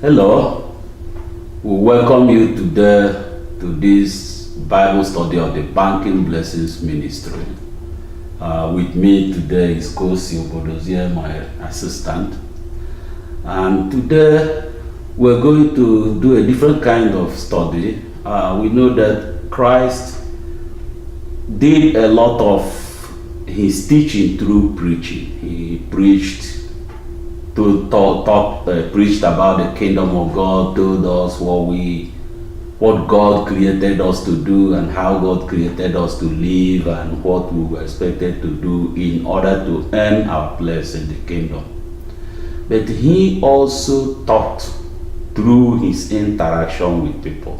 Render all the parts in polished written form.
Hello, we welcome you today to this Bible study of the Banking Blessings Ministry. With me today is Kosi Obodozie, my assistant. And today we're going to do a different kind of study. We know that Christ did a lot of his teaching through preaching. He preached preached about the kingdom of God, told us what God created us to do and how God created us to live and what we were expected to do in order to earn our place in the kingdom. But he also taught through his interaction with people,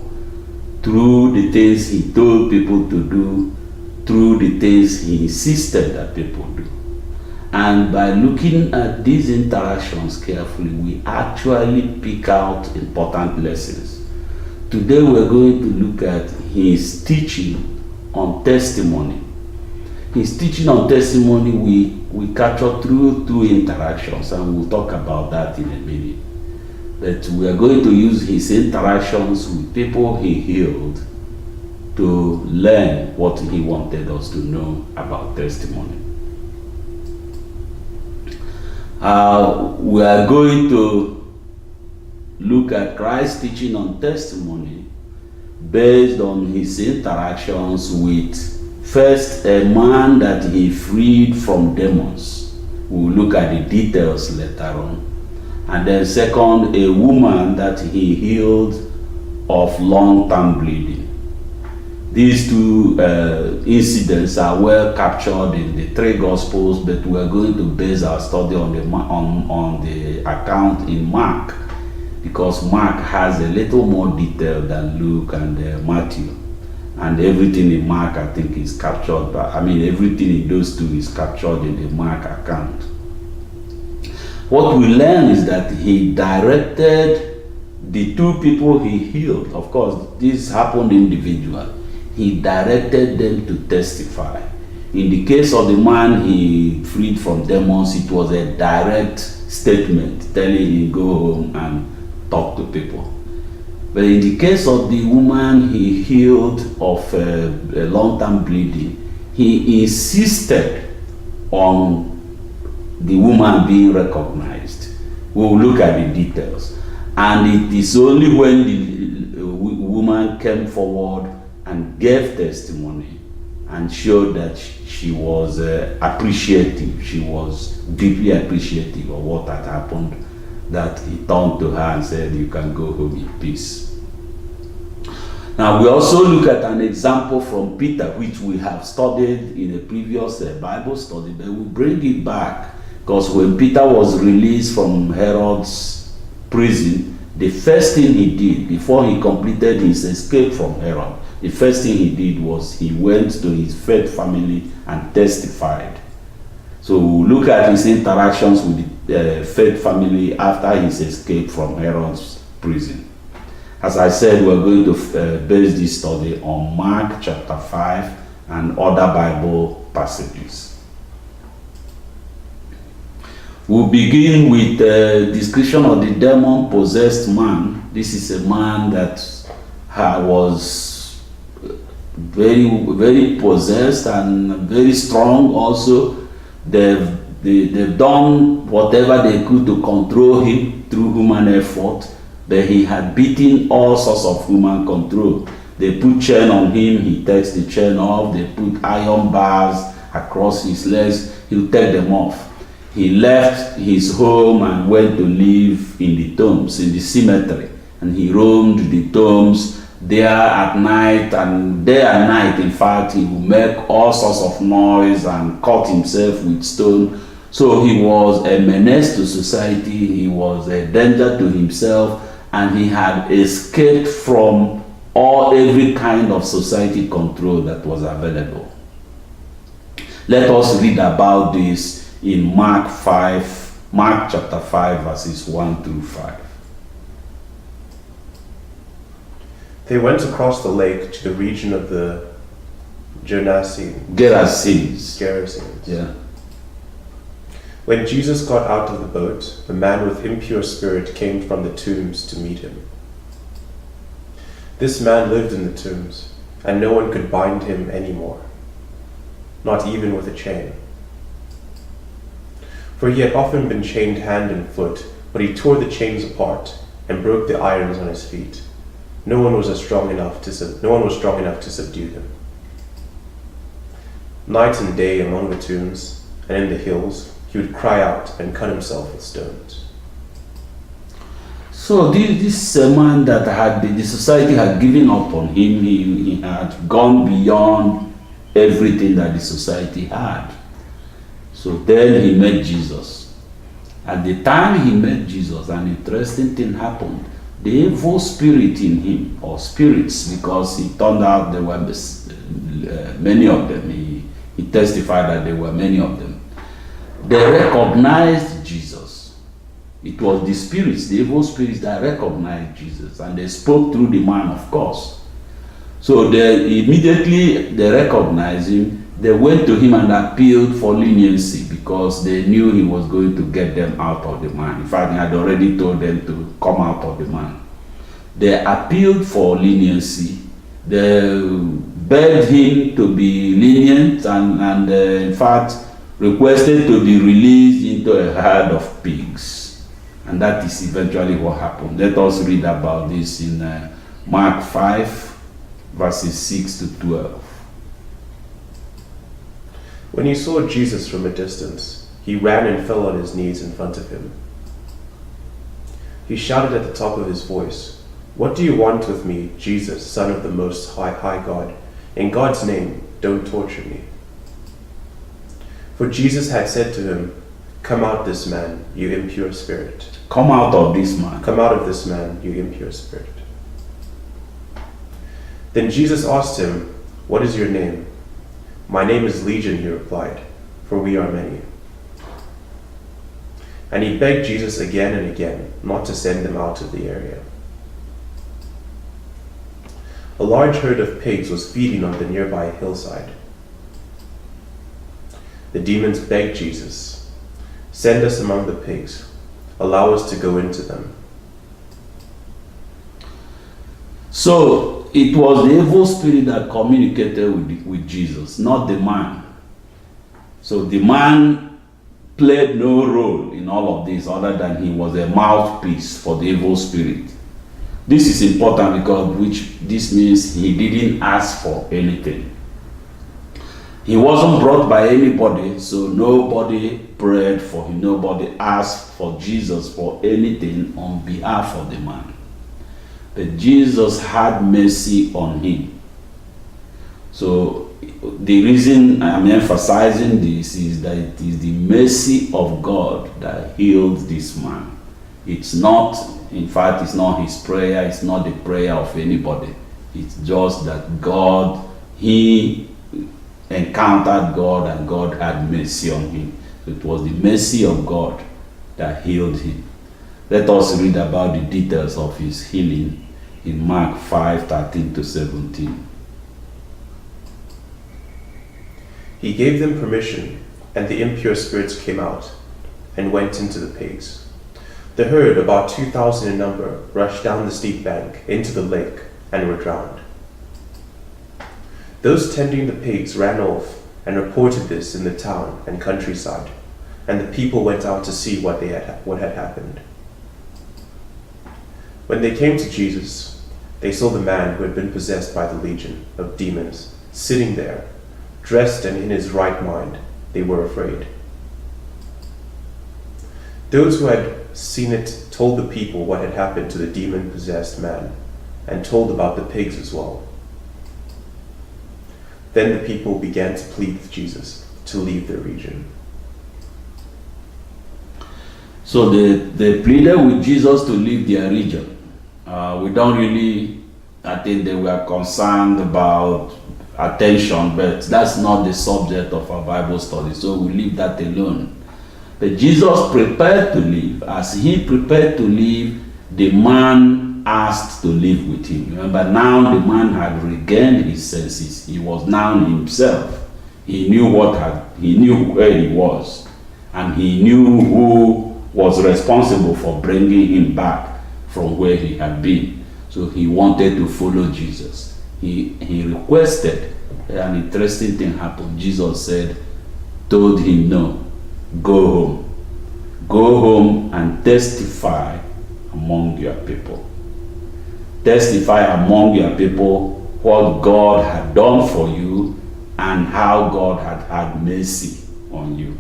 through the things he told people to do, through the things he insisted that people do. And by looking at these interactions carefully, we actually pick out important lessons. Today we're going to look at his teaching on testimony. His teaching on testimony we capture through two interactions, and we'll talk about that in a minute. But we are going to use his interactions with people he healed to learn what he wanted us to know about testimony. We are going to look at Christ's teaching on testimony based on his interactions with, first, a man that he freed from demons. We'll look at the details later on. And then second, a woman that he healed of long-term bleeding. These two incidents are well captured in the three Gospels, but we are going to base our study on the account in Mark, because Mark has a little more detail than Luke and Matthew. And everything in Mark, I think, is captured, everything in those two is captured in the Mark account. What we learn is that he directed the two people he healed. Of course, this happened individually. He directed them to testify. In the case of the man he freed from demons, it was a direct statement telling him go home and talk to people. But in the case of the woman he healed of a long-term bleeding, he insisted on the woman being recognized. We'll look at the details. And it is only when the woman came forward and gave testimony and showed that she was appreciative, she was deeply appreciative of what had happened, that he turned to her and said, "You can go home in peace." Now we also look at an example from Peter, which we have studied in a previous Bible study, but we bring it back because when Peter was released from Herod's prison, the first thing he did before he completed his escape from Herod, the first thing he did was he went to his faith family and testified. So we'll look at his interactions with the faith family after his escape from Herod's prison. As I said, we're going to base this study on Mark chapter 5 and other Bible passages. We'll begin with a description of the demon-possessed man. This is a man that was very possessed and very strong also. They've done whatever they could to control him through human effort, but he had beaten all sorts of human control. They put chain on him, he takes the chain off. They put iron bars across his legs, he'll take them off. He left his home and went to live in the tombs, in the cemetery, and he roamed the tombs there at night, and day and night, in fact, he would make all sorts of noise and cut himself with stone. So he was a menace to society, he was a danger to himself, and he had escaped from every kind of society control that was available. Let us read about this in Mark chapter 5, verses 1 through 5. They went across the lake to the region of the Gerasenes. Gerasenes. Yeah. When Jesus got out of the boat, the man with impure spirit came from the tombs to meet him. This man lived in the tombs, and no one could bind him anymore, not even with a chain. For he had often been chained hand and foot, but he tore the chains apart and broke the irons on his feet. No one was strong enough to subdue him. Night and day among the tombs and in the hills, he would cry out and cut himself with stones. So this man that the society had given up on him, he had gone beyond everything that the society had. So then he met Jesus. At the time he met Jesus, an interesting thing happened. The evil spirit in him, or spirits, because it turned out there were many of them. He testified that there were many of them. They recognized Jesus. It was the spirits, the evil spirits, that recognized Jesus, and they spoke through the man, of course. So they recognized him. They went to him and appealed for leniency because they knew he was going to get them out of the man. In fact, he had already told them to come out of the man. They appealed for leniency. They begged him to be lenient and in fact, requested to be released into a herd of pigs. And that is eventually what happened. Let us read about this in Mark 5, verses 6 to 12. When he saw Jesus from a distance, he ran and fell on his knees in front of him. He shouted at the top of his voice, "What do you want with me, Jesus, Son of the Most High God? In God's name, don't torture me." For Jesus had said to him, "Come out this man, you impure spirit." Come out of this man. Come out of this man, you impure spirit. Then Jesus asked him, "What is your name?" "My name is Legion," he replied, "for we are many." And he begged Jesus again and again not to send them out of the area. A large herd of pigs was feeding on the nearby hillside. The demons begged Jesus, "Send us among the pigs. Allow us to go into them." So it was the evil spirit that communicated with Jesus, not the man. So the man played no role in all of this other than he was a mouthpiece for the evil spirit. This is important because this means he didn't ask for anything. He wasn't brought by anybody, so nobody prayed for him. Nobody asked for Jesus for anything on behalf of the man. But Jesus had mercy on him. So the reason I'm emphasizing this is that it is the mercy of God that healed this man. It's not, in fact, it's not his prayer, it's not the prayer of anybody. It's just that God, he encountered God and God had mercy on him. So it was the mercy of God that healed him. Let us read about the details of his healing in Mark 5:13 to 17. He gave them permission, and the impure spirits came out and went into the pigs. The herd, about 2,000 in number, rushed down the steep bank into the lake and were drowned. Those tending the pigs ran off and reported this in the town and countryside, and the people went out to see what had happened. When they came to Jesus, they saw the man who had been possessed by the legion of demons sitting there, dressed and in his right mind. They were afraid. Those who had seen it told the people what had happened to the demon-possessed man, and told about the pigs as well. Then the people began to plead with Jesus to leave their region. So they pleaded with Jesus to leave their region. We don't really, I think they were concerned about attention, but that's not the subject of our Bible study, so we leave that alone. But Jesus prepared to leave. As he prepared to leave, the man asked to live with him. Remember, now the man had regained his senses. He was now himself. He knew where he was. and he knew who was responsible for bringing him back from where he had been. So he wanted to follow Jesus. He requested. An interesting thing happened. Jesus told him, no, go home. Go home and testify among your people. Testify among your people what God had done for you and how God had had mercy on you.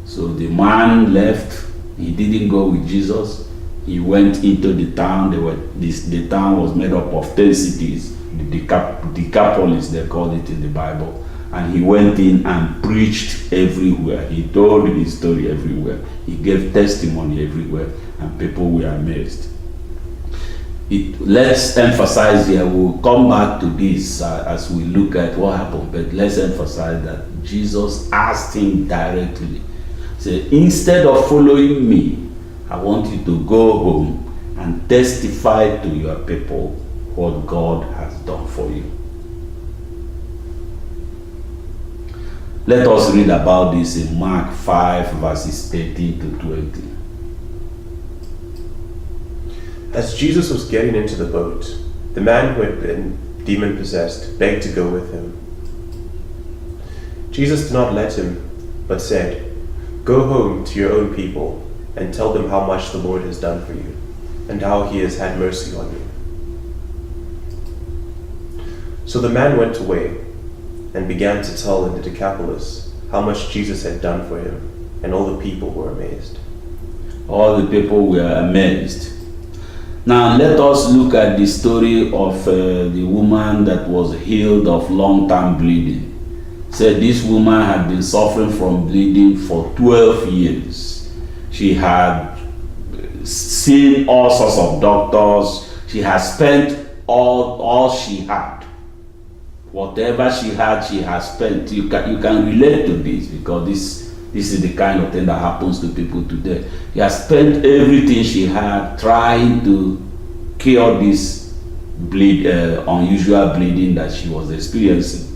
So the man left. He didn't go with Jesus. He went into the town. The town was made up of 10 cities. The Decapolis, they called it in the Bible. And he went in and preached everywhere. He told his story everywhere. He gave testimony everywhere, and people were amazed. Let's emphasize here, we'll come back to this as we look at what happened, but let's emphasize that Jesus asked him directly. Say, instead of following me, I want you to go home and testify to your people what God has done for you. Let us read about this in Mark 5 verses 18 to 20. As Jesus was getting into the boat, the man who had been demon-possessed begged to go with him. Jesus did not let him, but said, "Go home to your own people and tell them how much the Lord has done for you, and how he has had mercy on you." So the man went away and began to tell in the Decapolis how much Jesus had done for him, and all the people were amazed. All the people were amazed. Now let us look at the story of the woman that was healed of long-term bleeding. Said this woman had been suffering from bleeding for 12 years. She had seen all sorts of doctors. She had spent all she had. Whatever she had, she has spent. You can relate to this, because this is the kind of thing that happens to people today. She has spent everything she had trying to cure this unusual bleeding that she was experiencing.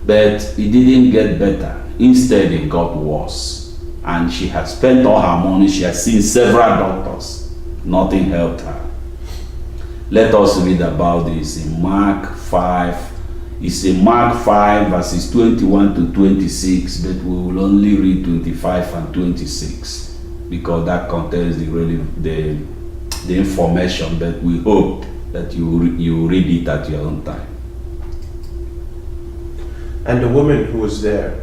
But it didn't get better. Instead, it got worse. And she had spent all her money. She had seen several doctors. Nothing helped her. Let us read about this in Mark 5. It's in Mark 5 verses 21 to 26, but we will only read 25 and 26 because that contains the information, but we hope that you read it at your own time. And a woman who was there,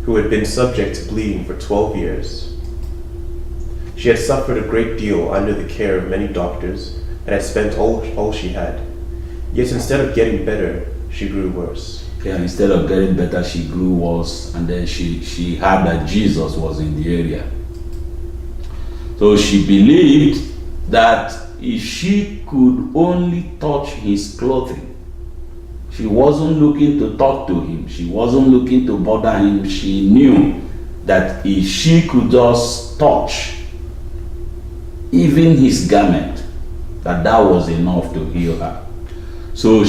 who had been subject to bleeding for 12 years. She had suffered a great deal under the care of many doctors, and had spent all she had. Yet instead of getting better, she grew worse. Yeah, instead of getting better, she grew worse, and then she heard that Jesus was in the area. So she believed that if she could only touch his clothing, she wasn't looking to talk to him, she wasn't looking to bother him. She knew that if she could just touch even his garment, that was enough to heal her. So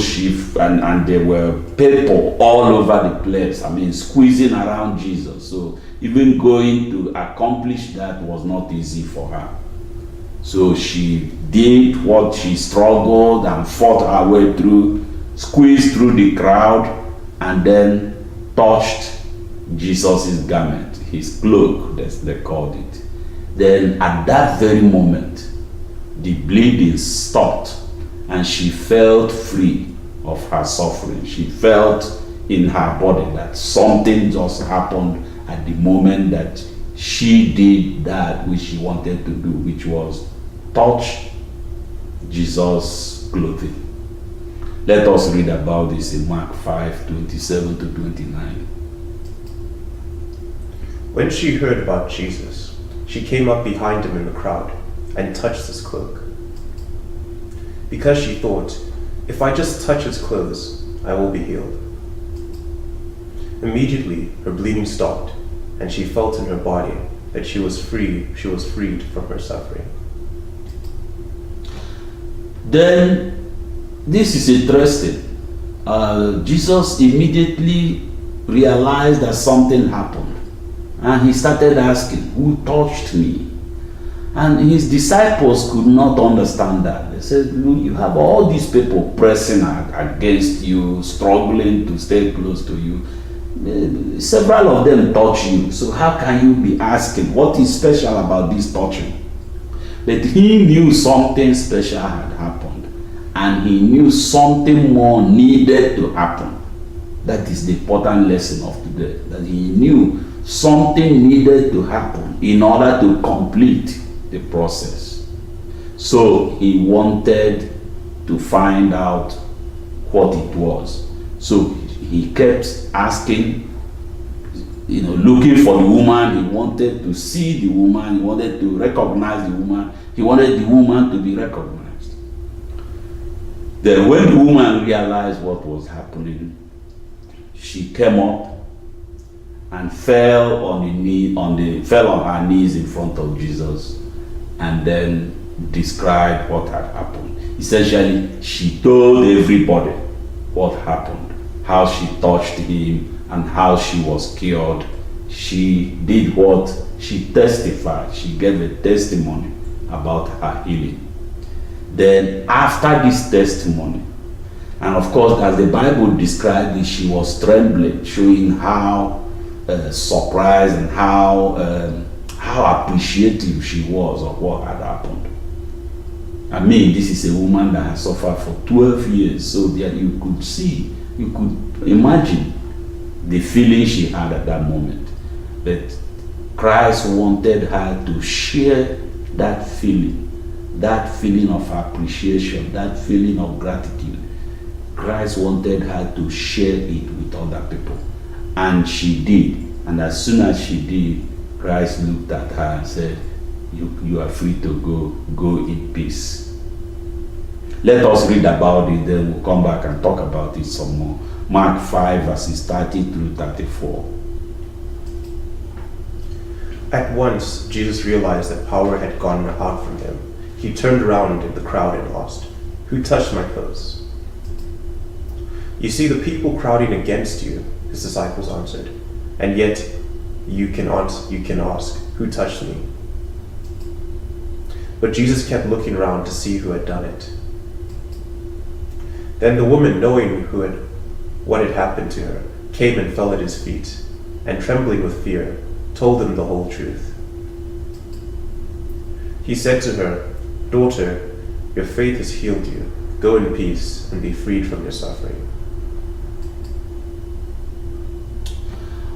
and there were people all over the place, squeezing around Jesus. So even going to accomplish that was not easy for her. So she did what she struggled and fought her way through, squeezed through the crowd, and then touched Jesus' garment, his cloak, as they called it. Then at that very moment, the bleeding stopped, and she felt free of her suffering. She felt in her body that something just happened at the moment that she did that which she wanted to do, which was touch Jesus' clothing. Let us read about this in Mark 5, 27 to 29. When she heard about Jesus, she came up behind him in the crowd and touched his cloak. Because she thought, if I just touch his clothes, I will be healed. Immediately, her bleeding stopped, and she felt in her body that she was freed from her suffering. Then, this is interesting. Jesus immediately realized that something happened. And he started asking, who touched me? And his disciples could not understand that. They said, look, you have all these people pressing against you, struggling to stay close to you. Several of them touch you. So how can you be asking, what is special about this touching? But he knew something special had happened. And he knew something more needed to happen. That is the important lesson of today. That he knew something needed to happen in order to complete the process. So he wanted to find out what it was. So he kept asking, looking for the woman. He wanted to see the woman. He wanted to recognize the woman. He wanted the woman to be recognized. Then when the woman realized what was happening, she came up and fell on her knees in front of Jesus, and then described what had happened. Essentially, she told everybody what happened, how she touched him and how she was cured. She did what? She testified. She gave a testimony about her healing. Then after this testimony, and of course, as the Bible described it, she was trembling, showing how surprised and how appreciative she was of what had happened. I mean, this is a woman that has suffered for 12 years, so that you could imagine the feeling she had at that moment. But Christ wanted her to share that feeling of appreciation, that feeling of gratitude. Christ wanted her to share it with other people. And she did. And as soon as she did, Christ looked at her and said, you are free to go in peace. Let us read about it, then we'll come back and talk about it some more. Mark 5 verses 30 through 34. At once, Jesus realized that power had gone out from him. He turned around in the crowd and asked, "Who touched my clothes?" "You see the people crowding against you," his disciples answered, "and yet you can ask, 'Who touched me?'" But Jesus kept looking around to see who had done it. Then the woman, knowing what had happened to her, came and fell at his feet, and trembling with fear, told him the whole truth. He said to her, "Daughter, your faith has healed you. Go in peace and be freed from your suffering."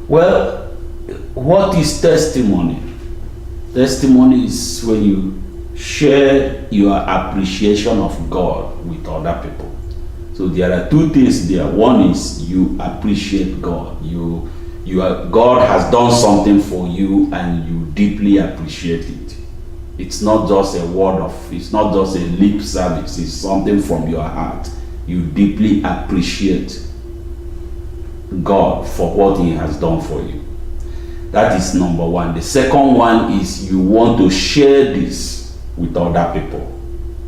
Well, what is testimony? Testimony is when you share your appreciation of God with other people. So there are two things there. One is you appreciate God. God has done something for you and you deeply appreciate it. It's not just it's not just a lip service. It's something from your heart. You deeply appreciate God for what He has done for you. That is number one. The second one is you want to share this with other people.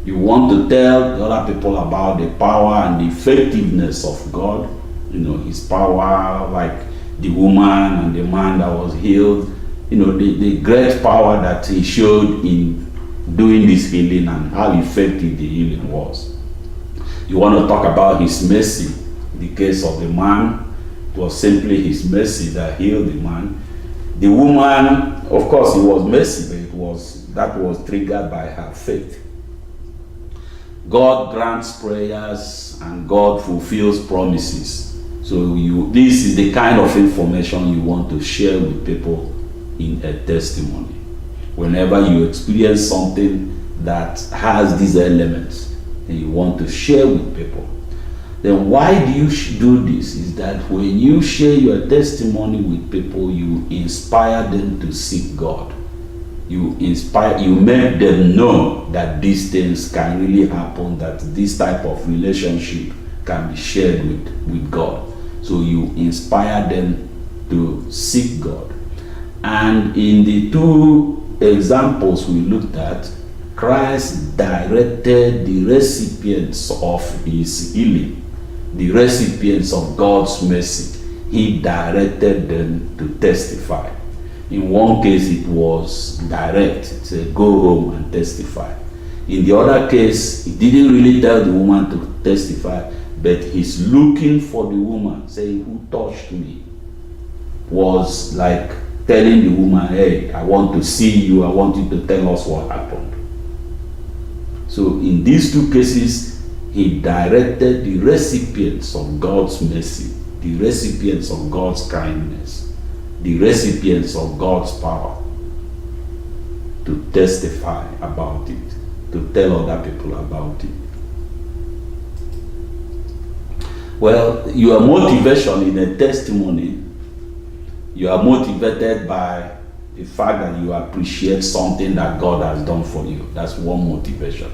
You want to tell other people about the power and the effectiveness of God. His power, like the woman and the man that was healed. The great power that He showed in doing this healing and how effective the healing was. You want to talk about His mercy. The case of the man, it was simply His mercy that healed the man. The woman, of course, it was mercy, but that was triggered by her faith. God grants prayers and God fulfills promises. So this is the kind of information you want to share with people in a testimony. Whenever you experience something that has these elements and you want to share with people, then why do you do this? Is that when you share your testimony with people, you inspire them to seek God. You make them know that these things can really happen, that this type of relationship can be shared with God. So you inspire them to seek God. And in the two examples we looked at, Christ directed the recipients of His healing, the recipients of God's mercy. He directed them to testify. In one case, it was direct. It said, go home and testify. In the other case, he didn't really tell the woman to testify, but he's looking for the woman, saying, who touched me? Was like telling the woman, hey, I want to see you, I want you to tell us what happened. So in these two cases, he directed the recipients of God's mercy, the recipients of God's kindness, the recipients of God's power to testify about it, to tell other people about it. Well, your motivation in a testimony, you are motivated by the fact that you appreciate something that God has done for you. That's one motivation.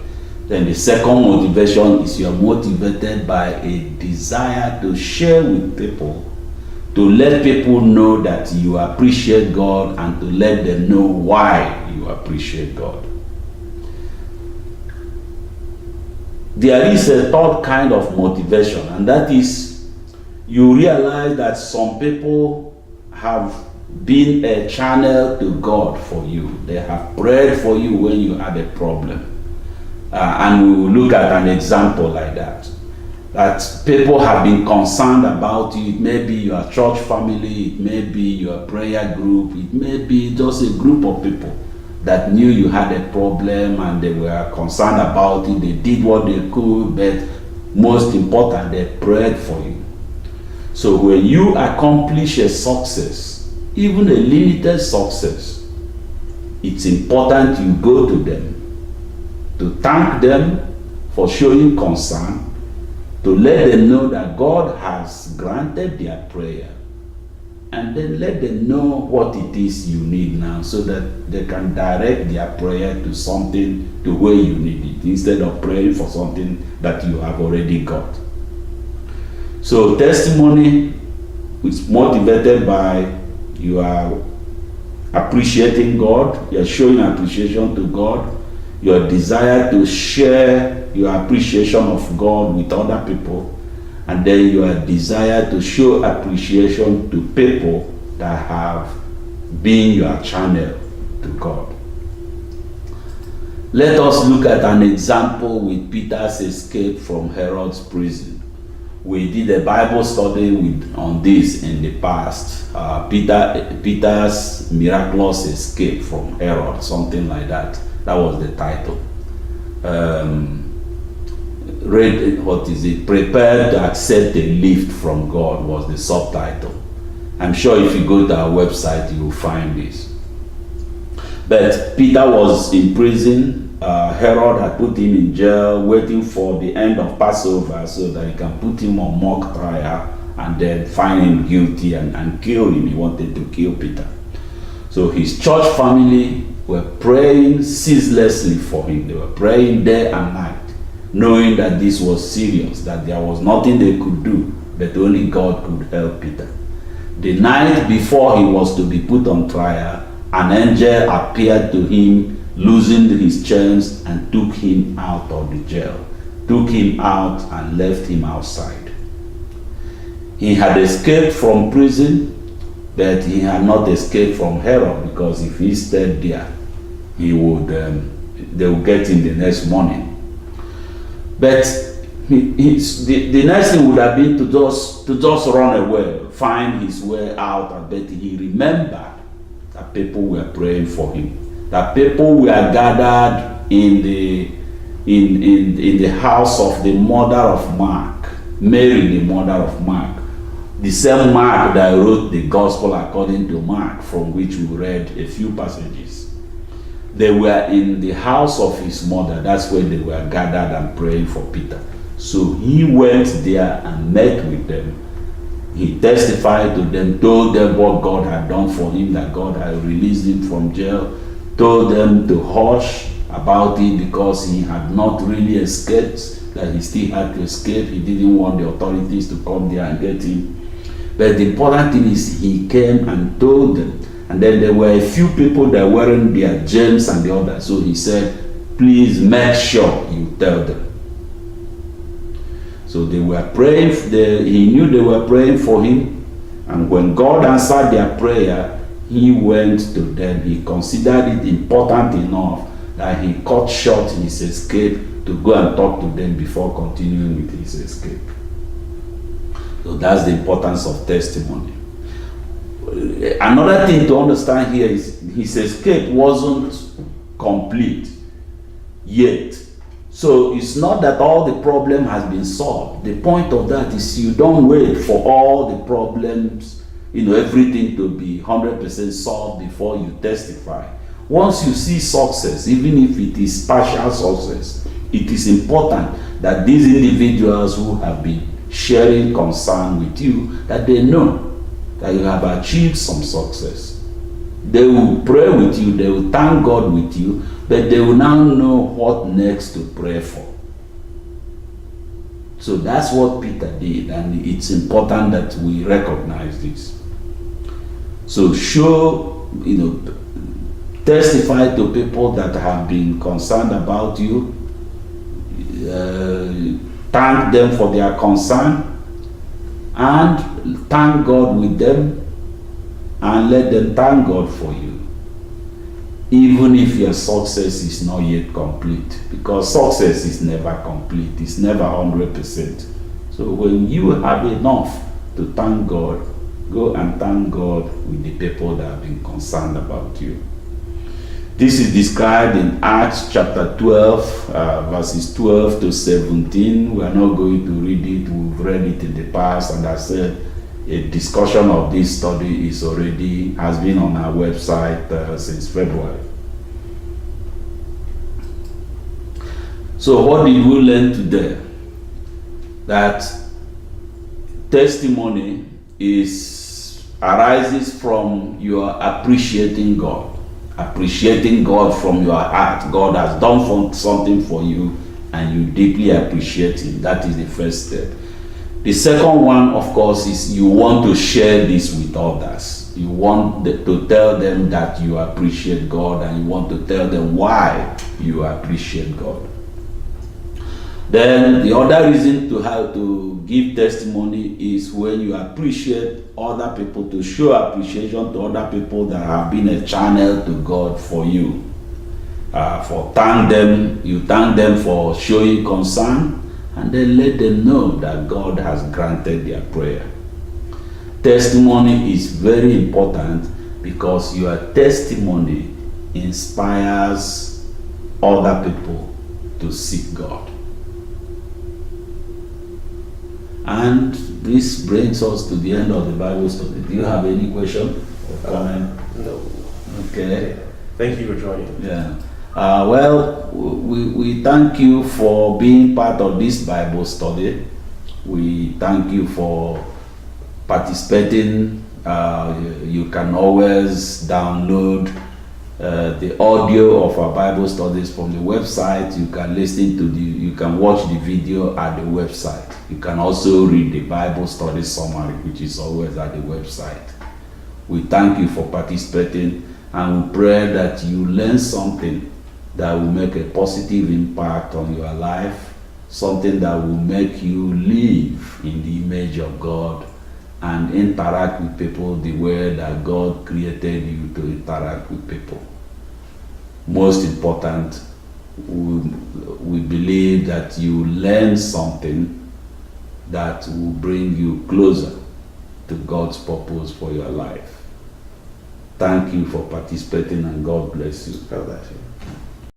Then the second motivation is you are motivated by a desire to share with people, to let people know that you appreciate God and to let them know why you appreciate God. There is a third kind of motivation, and that is you realize that some people have been a channel to God for you. They have prayed for you when you had a problem. And we will look at an example like that. That people have been concerned about you. It may be your church family, it may be your prayer group, it may be just a group of people that knew you had a problem and they were concerned about it. They did what they could, but most important, they prayed for you. So when you accomplish a success, even a limited success, it's important you go to them, to thank them for showing concern, to let them know that God has granted their prayer, and then let them know what it is you need now so that they can direct their prayer to something to where you need it, instead of praying for something that you have already got. So testimony is motivated by you are appreciating God, you are showing appreciation to God, your desire to share your appreciation of God with other people, and then your desire to show appreciation to people that have been your channel to God. Let us look at an example with Peter's escape from Herod's prison. We did a Bible study on this in the past. Peter's miraculous escape from Herod, something like that. That was the title. Prepare to accept a lift from God was the subtitle. I'm sure if you go to our website, you will find this. But Peter was in prison. Herod had put him in jail, waiting for the end of Passover so that he can put him on mock trial and then find him guilty and kill him. He wanted to kill Peter. So his church family were praying ceaselessly for him. They were praying day and night, knowing that this was serious, that there was nothing they could do, but only God could help Peter. The night before he was to be put on trial, an angel appeared to him, loosened his chains and took him out of the jail, took him out and left him outside. He had escaped from prison, but he had not escaped from Herod, because if he stayed there, they would get him the next morning. But the next thing would have been to just run away, find his way out, but he remembered that people were praying for him, that people were gathered in the house of the mother of Mark, Mary, the mother of Mark, the same Mark that wrote the Gospel according to Mark, from which we read a few passages. They were in the house of his mother. That's where they were gathered and praying for Peter. So he went there and met with them. He testified to them, told them what God had done for him, that God had released him from jail, told them to hush about it because he had not really escaped, that he still had to escape. He didn't want the authorities to come there and get him. But the important thing is he came and told them. And then there were a few people that weren't there, James and the others. So he said, please make sure you tell them. So they were praying, he knew they were praying for him. And when God answered their prayer, he went to them. He considered it important enough that he cut short his escape to go and talk to them before continuing with his escape. So that's the importance of testimony. Another thing to understand here is his escape wasn't complete yet. So it's not that all the problem has been solved. The point of that is you don't wait for all the problems, everything to be 100% solved before you testify. Once you see success, even if it is partial success, it is important that these individuals who have been sharing concern with you, that they know that you have achieved some success. They will pray with you, they will thank God with you, but they will now know what next to pray for. So that's what Peter did, and it's important that we recognize this. So show, testify to people that have been concerned about you, thank them for their concern, and thank God with them, and let them thank God for you, even if your success is not yet complete, because success is never complete, it's never 100%. So when you have enough to thank God, go and thank God with the people that have been concerned about you. This is described in Acts chapter 12, verses 12 to 17. We are not going to read it. We've read it in the past, and I said a discussion of this study has been on our website since February. So what did we learn today? That testimony arises from your appreciating God. Appreciating God from your heart. God has done something for you and you deeply appreciate Him. That is the first step. The second one, of course, is you want to share this with others. You want to tell them that you appreciate God, and you want to tell them why you appreciate God. Then the other reason to have to give testimony is when you appreciate other people, to show appreciation to other people that have been a channel to God for you. You thank them for showing concern, and then let them know that God has granted their prayer. Testimony is very important because your testimony inspires other people to seek God. And this brings us to the end of the Bible study. Do you have any question or comment? No. Okay. Thank you for joining. Yeah. We thank you for being part of this Bible study. We thank you for participating. You can always download the audio of our Bible studies from the website. You can you can watch the video at the website. You can also read the Bible study summary, which is always at the website. We thank you for participating, and we pray that you learn something that will make a positive impact on your life, something that will make you live in the image of God and interact with people the way that God created you to interact with people. Most important, we believe that you learn something that will bring you closer to God's purpose for your life. Thank you for participating, and God bless you. God bless you.